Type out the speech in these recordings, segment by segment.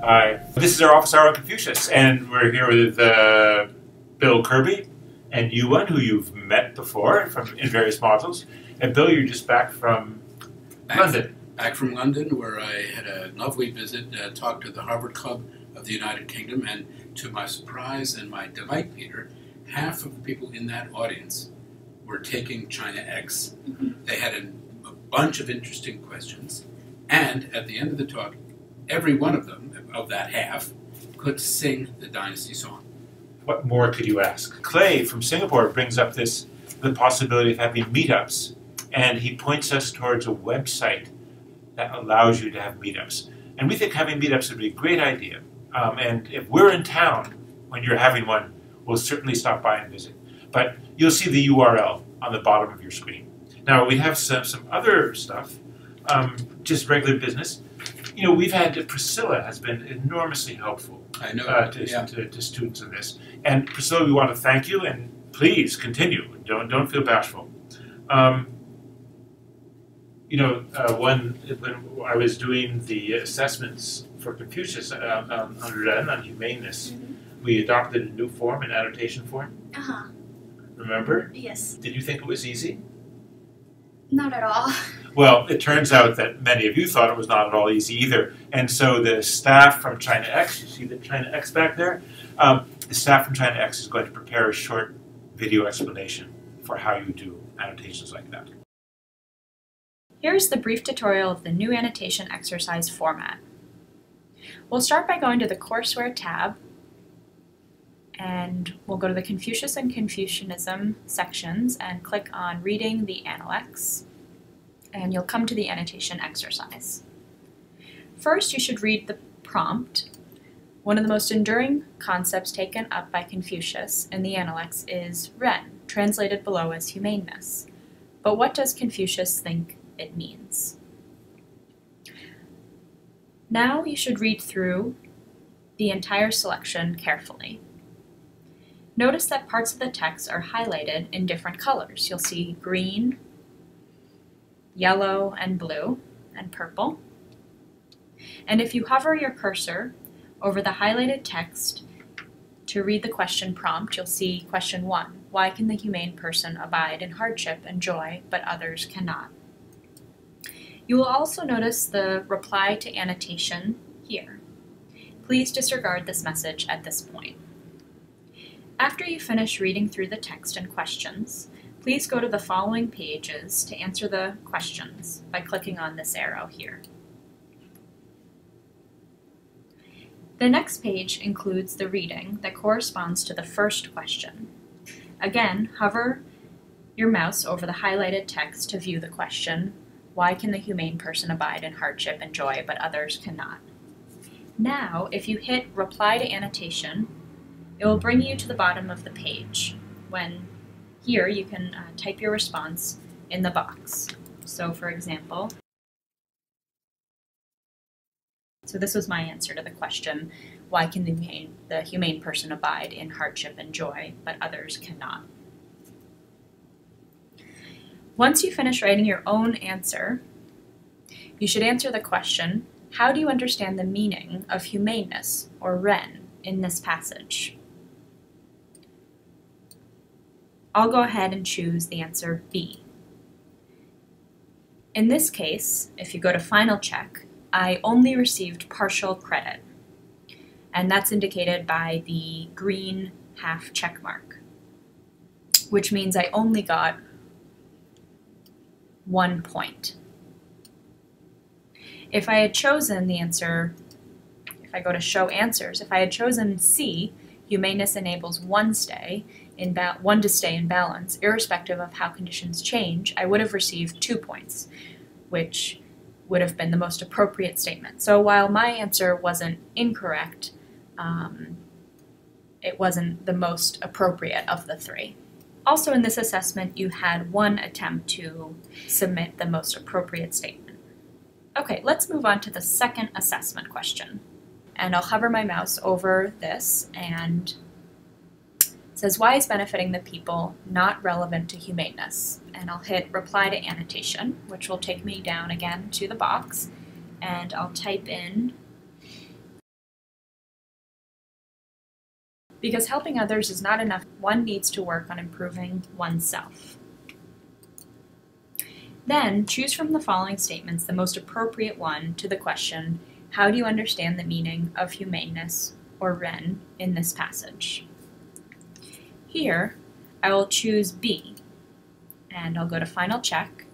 Hi. This is our office hour on Confucius, and we're here with Bill Kirby and Yuan, who you've met before in various modules. And Bill, you're just back from London. Back from London, where I had a lovely visit, talked to the Harvard Club of the United Kingdom, and to my surprise and my delight, Peter, half of the people in that audience were taking ChinaX. They had a bunch of interesting questions, and at the end of the talk, every one of them, of that half, could sing the Dynasty song. What more could you ask? Clay from Singapore brings up the possibility of having meetups, and he points us towards a website that allows you to have meetups. And we think having meetups would be a great idea. And if we're in town when you're having one, we'll certainly stop by and visit. But you'll see the URL on the bottom of your screen. Now, we have some other stuff, just regular business. You know, we've had Priscilla has been enormously helpful to students in this. And Priscilla, we want to thank you, and please continue. Don't feel bashful. You know, when I was doing the assessments for Confucius on humaneness, we adopted a new form, an annotation form. Remember? Yes. Did you think it was easy? Not at all. Well, it turns out that many of you thought it was not at all easy either. And so the staff from ChinaX, you see the ChinaX back there? The staff from ChinaX is going to prepare a short video explanation for how you do annotations like that. Here's the brief tutorial of the new annotation exercise format. We'll start by going to the Courseware tab, and we'll go to the Confucius and Confucianism sections and click on Reading the ChinaX, and you'll come to the annotation exercise. First, you should read the prompt. One of the most enduring concepts taken up by Confucius in the ChinaX is Ren, translated below as humaneness. But what does Confucius think it means? Now you should read through the entire selection carefully. Notice that parts of the text are highlighted in different colors. You'll see green, yellow, and blue, and purple. And if you hover your cursor over the highlighted text to read the question prompt, you'll see question 1. Why can the humane person abide in hardship and joy, but others cannot? You will also notice the reply to annotation here. Please disregard this message at this point. After you finish reading through the text and questions, please go to the following pages to answer the questions by clicking on this arrow here. The next page includes the reading that corresponds to the first question. Again, hover your mouse over the highlighted text to view the question, why can the humane person abide in hardship and joy, but others cannot? Now, if you hit Reply to Annotation, it will bring you to the bottom of the page, when here you can type your response in the box. So for example, this was my answer to the question, why can the humane person abide in hardship and joy, but others cannot? Once you finish writing your own answer, you should answer the question, how do you understand the meaning of humaneness, or Ren, in this passage? I'll go ahead and choose the answer B. In this case, if you go to Final Check, I only received partial credit, and that's indicated by the green half check mark, which means I only got 1 point. If I had chosen the answer, if I go to Show Answers, if I had chosen C, humaneness enables one to stay in balance, irrespective of how conditions change, I would have received 2 points, which would have been the most appropriate statement. So while my answer wasn't incorrect, it wasn't the most appropriate of the 3. Also in this assessment, you had 1 attempt to submit the most appropriate statement. Okay, let's move on to the second assessment question. And I'll hover my mouse over this, and it says, why is benefiting the people not relevant to humaneness? And I'll hit Reply to Annotation, which will take me down again to the box, and I'll type in Because helping others is not enough, one needs to work on improving oneself. Then, choose from the following statements the most appropriate one to the question, how do you understand the meaning of humaneness, or Ren, in this passage? Here, I will choose B, and I'll go to Final Check,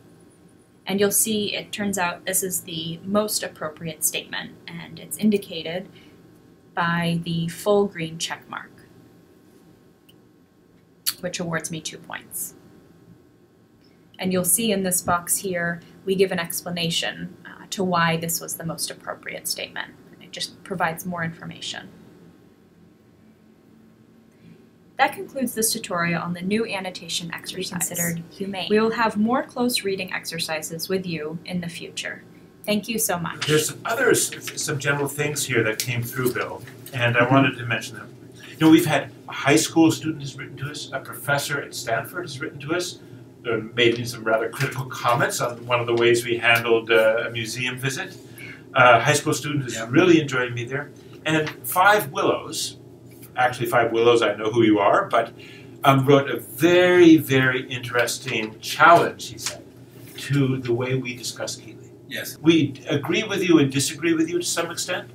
and you'll see it turns out this is the most appropriate statement, and it's indicated by the full green check mark, which awards me 2 points. And you'll see in this box here, we give an explanation to why this was the most appropriate statement. It just provides more information. That concludes this tutorial on the new annotation exercise, considered humane. We will have more close reading exercises with you in the future. Thank you so much. There's some general things here that came through, Bill, and I wanted to mention them. You know, we've had a high school student has written to us, a professor at Stanford has written to us, made some rather critical comments on one of the ways we handled a museum visit. A high school student who's really enjoyed me there. And Five Willows, actually Five Willows, I know who you are, but wrote a very, very interesting challenge, he said, to the way we discuss Keeley. Yes. We agree with you and disagree with you to some extent.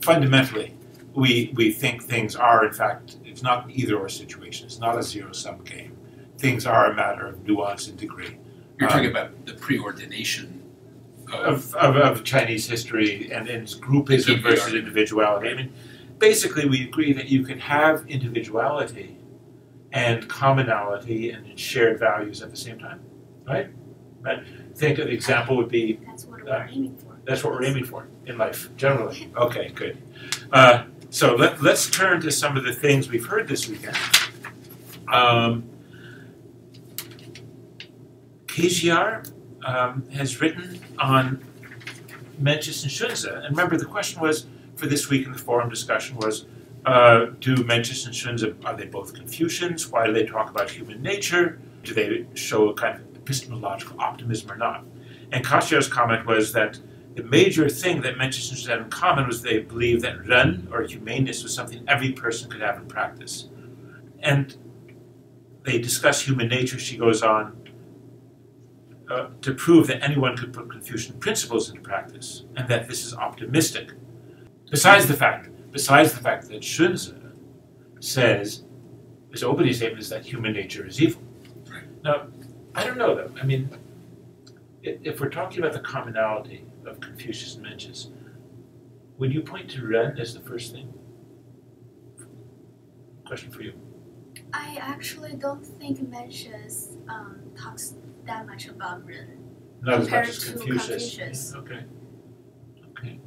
Fundamentally, we think things are, in fact, it's not an either-or situation. It's not a zero-sum game. Things are a matter of nuance and degree. You're talking about the preordination of Chinese history and groupism versus individuality. I mean, basically, we agree that you can have individuality and commonality and shared values at the same time, right? But think of the example would be That's what we're aiming for. That's what we're aiming for in life, generally. Okay, good. So let's turn to some of the things we've heard this weekend. KGR has written on Mencius and Xunzi. And remember, the question was, for this week in the forum discussion was, do Mencius and Xunzi, are they both Confucians? Why do they talk about human nature? Do they show a kind of epistemological optimism or not? And KGR's comment was that the major thing that Mencius and Xunzi had in common was they believed that Ren, or humaneness, was something every person could have in practice. And they discuss human nature, she goes on, to prove that anyone could put Confucian principles into practice, and that this is optimistic. Besides the fact that Xunzi says his opening statement is that human nature is evil. Right. Now, I don't know though. I mean, if we're talking about the commonality of Confucius and Mencius, would you point to Ren as the first thing? Question for you. I actually don't think Mencius talks that much about Ren. Not as compared much as to Confucius. Yeah, okay. Okay.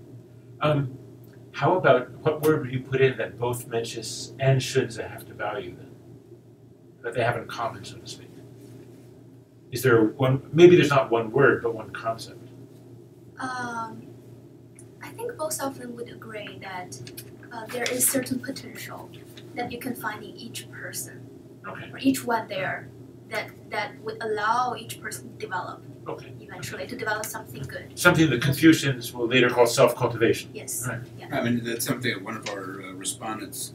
How about, what word would you put in that both Mencius and Xunzi have to value then? That they have in common, so to speak? Is there one, maybe there's not one word, but one concept? I think both of them would agree that there is certain potential that you can find in each person, Okay. or each one there, that would allow each person to develop, Okay. eventually, to develop something good. Something that Confucians will later call self-cultivation. Yes. Right. Yeah. I mean, that's something that one of our respondents,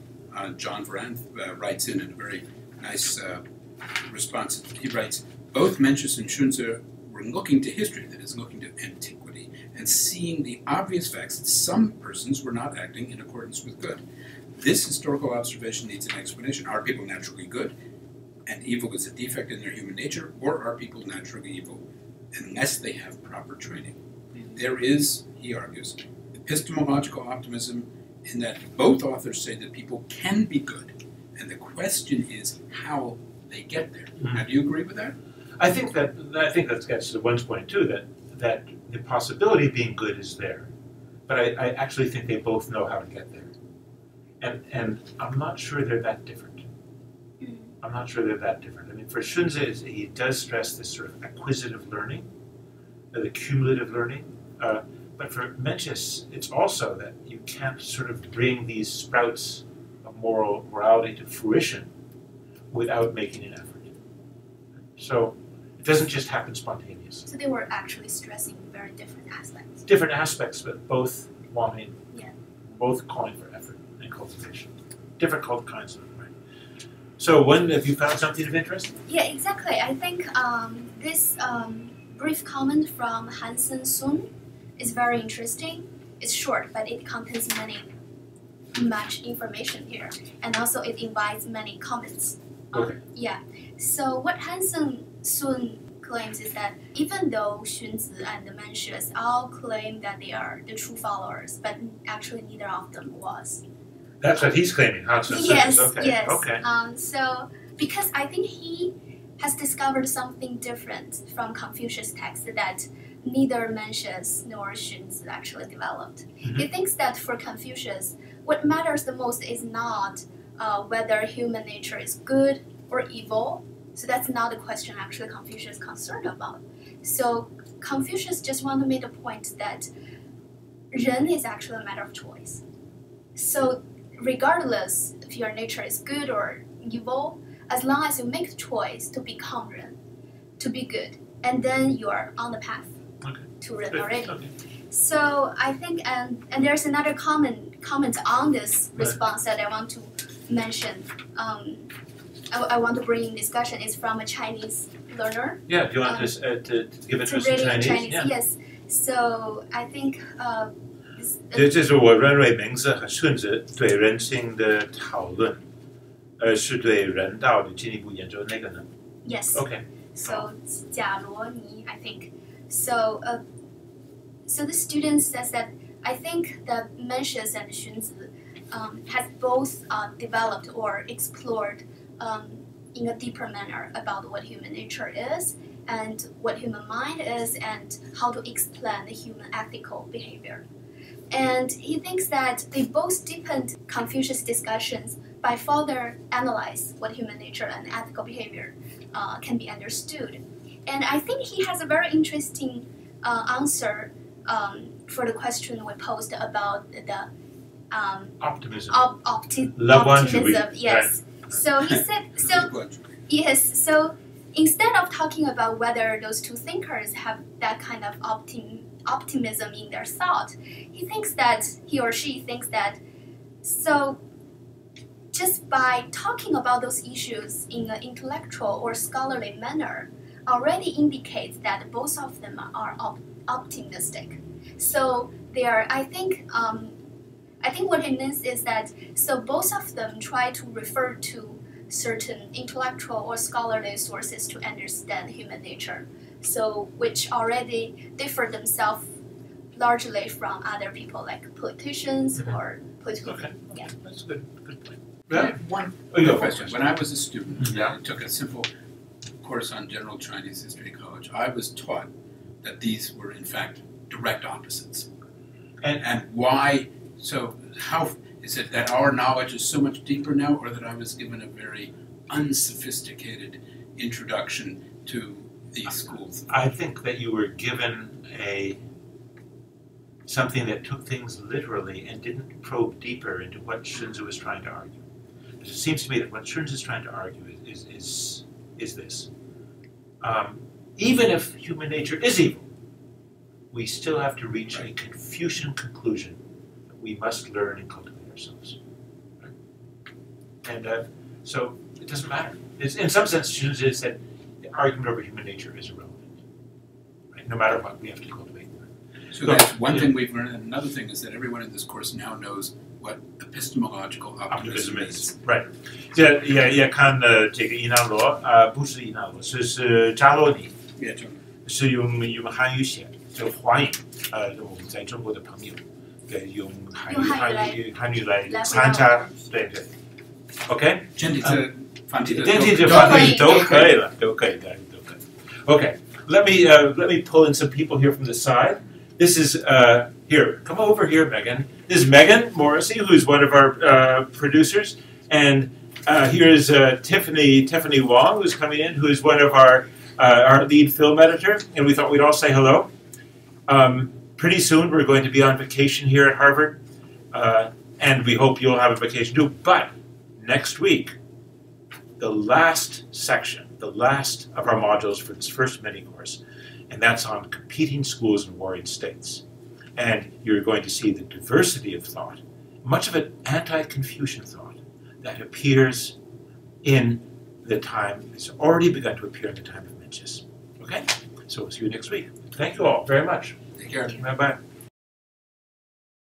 John Varanth, writes in a very nice response. He writes, both Mencius and Xunzi were looking to history, that is, looking to antiquity, and seeing the obvious facts that some persons were not acting in accordance with good. This historical observation needs an explanation. Are people naturally good, and evil is a defect in their human nature, or are people naturally evil unless they have proper training? There is, he argues, epistemological optimism in that both authors say that people can be good, and the question is how they get there. Mm-hmm. Now, do you agree with that? I think that gets to one's point too, that the possibility of being good is there. But I actually think they both know how to get there. And I'm not sure they're that different. I'm not sure they're that different. I mean, for Xunzi, he does stress this sort of acquisitive learning, the cumulative learning. But for Mencius, it's also that you can't sort of bring these sprouts of morality to fruition without making an effort. So it doesn't just happen spontaneously. So they were actually stressing very different aspects. Different aspects, but both wanting, Yeah. both calling for effort and cultivation. different kinds of them. Right? So, when have you found something of interest? Yeah, exactly. I think this brief comment from Hansen Sun is very interesting. It's short, but it contains much information here, and also it invites many comments. Okay. Yeah. So what Hansen Sun claims is that even though Xunzi and the Mencius all claim that they are the true followers, but actually neither of them was. That's what he's claiming. Hansen Yes. says. Okay. Yes. Okay. So because I think he has discovered something different from Confucius text that neither Mencius nor Xunzi actually developed. Mm-hmm. He thinks that for Confucius, what matters the most is not whether human nature is good or evil. So that's not the question actually Confucius is concerned about. So Confucius just want to make a point that 人 is actually a matter of choice. So regardless if your nature is good or evil, as long as you make the choice to become 人, to be good, and then you are on the path to 人 already. Okay. So I think, and there's another comment on this response that I want to mention. I want to bring in discussion. It's from a Chinese learner. Yeah. Do you want to give it to us read in it in Chinese? Chinese. Yeah. Yes. So I think 这是我认为名字和顺子对人性的讨论，而是对人道的进一步研究那个呢 yes. Okay. So 贾罗尼, I think. So so the student says that I think that Mencius and Xunzi has both developed or explored in a deeper manner about what human nature is and what human mind is and how to explain the human ethical behavior. And he thinks that they both deepened Confucius discussions by further analyze what human nature and ethical behavior can be understood. And I think he has a very interesting answer for the question we posed about the Optimism. Optimism. Yes. Right. So he said. So instead of talking about whether those two thinkers have that kind of optimism in their thought, he or she thinks that. So just by talking about those issues in an intellectual or scholarly manner, already indicates that both of them are optimistic. So they are. I think what it means is that so both of them try to refer to certain intellectual or scholarly sources to understand human nature, so which already differ themselves largely from other people like politicians or political. Okay. Yeah. That's a good point. I have one question. When I was a student, I took a simple course on general Chinese history in college. I was taught that these were in fact direct opposites. And why? So how is it that our knowledge is so much deeper now, or that I was given a very unsophisticated introduction to these schools? I think that you were given something that took things literally and didn't probe deeper into what Xunzi was trying to argue. It seems to me that what Xunzi is trying to argue is this. Even if human nature is evil, we still have to reach a Confucian conclusion that we must learn and cultivate ourselves. Right? And so it doesn't matter. In some sense, Xunzi said the argument over human nature is irrelevant. Right? No matter what, we have to cultivate. So that's one thing we've learned, and another thing is that everyone in this course now knows what epistemological optimism is. Right. 也看这个伊南罗不是伊南罗，是扎罗尼，是用汉语写的，就欢迎我们在中国的朋友，对，用汉语来参加，对。OK。简体字、繁体都可以了，都可以。Okay. Let me pull in some people here from the side. This is, here, come over here, Megan. This is Megan Morrissey, who's one of our producers. And here is Tiffany Wong, who's coming in, who is one of our lead film editor. And we thought we'd all say hello. Pretty soon we're going to be on vacation here at Harvard. And we hope you'll have a vacation too. But next week, the last section, the last of our modules for this first mini course, and that's on competing schools and warring states. And you're going to see the diversity of thought, much of it anti-Confucian thought, that appears in the time, it's already begun to appear in the time of Mencius. Okay? So we'll see you next week. Thank you all very much. Take care. Bye-bye.